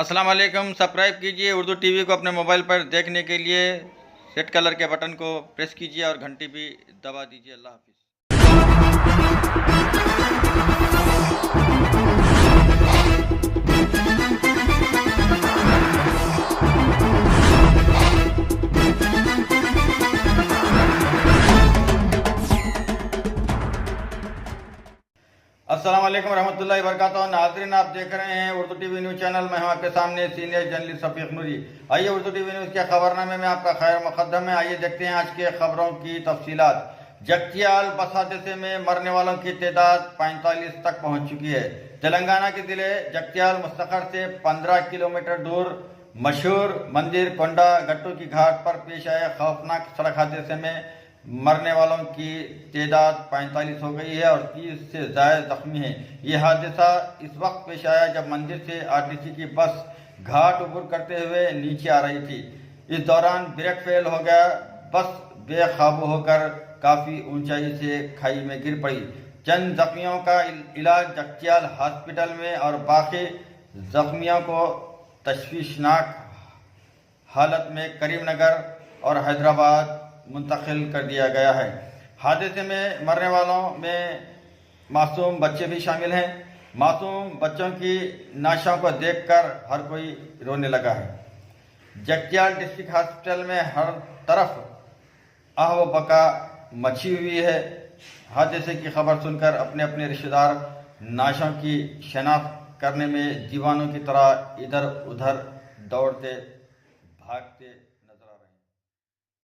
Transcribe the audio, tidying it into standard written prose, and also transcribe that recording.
अस्सलाम वालेकुम। सब्सक्राइब कीजिए उर्दू टीवी को अपने मोबाइल पर देखने के लिए रेड कलर के बटन को प्रेस कीजिए और घंटी भी दबा दीजिए। अल्लाह हाफिज़। अस्सलाम वालेकुम रहमतुल्लाहि व बरकातहू। नाज़रीन, आप देख रहे हैं उर्दू टीवी न्यूज़ चैनल। मैं हूं आपके सामने सीनियर जर्नलिस्ट शफीक नूरी। आइए उर्दू टीवी न्यूज़ के खबरनामे में आपका खैर मुकद्दम है। आइए देखते हैं आज के खबरों की तफसीलात। जगतियाल बस हादसे में मरने वालों की तादाद 45 तक पहुंच चुकी है। तेलंगाना के जिले जगतियाल मुस्तखर से 15 किलोमीटर दूर मशहूर मंदिर कोंडा गट्टू की घाट पर पेश आए खौफनाक सड़क हादसे में मरने वालों की तादाद 45 हो गई है और 30 से ज्यादा जख्मी हैं। यह हादसा इस वक्त पेश आया जब मंदिर से आरटीसी की बस घाट उबर करते हुए नीचे आ रही थी। इस दौरान ब्रेक फेल हो गया। बस बेकाबू होकर काफी ऊंचाई से खाई में गिर पड़ी। चंद जख्मियों का इलाज जगतियाल हॉस्पिटल में और बाकी जख्मियों को तशवीशनाक हालत में करीमनगर और हैदराबाद मुंतकिल कर दिया गया है। हादसे में मरने वालों में मासूम बच्चे भी शामिल हैं। मासूम बच्चों की नाशों को देखकर हर कोई रोने लगा है। जगतियाल डिस्ट्रिक्ट हॉस्पिटल में हर तरफ आह व बका मची हुई है। हादसे की खबर सुनकर अपने अपने रिश्तेदार नाशों की शनाख्त करने में दीवानों की तरह इधर उधर दौड़ते भागते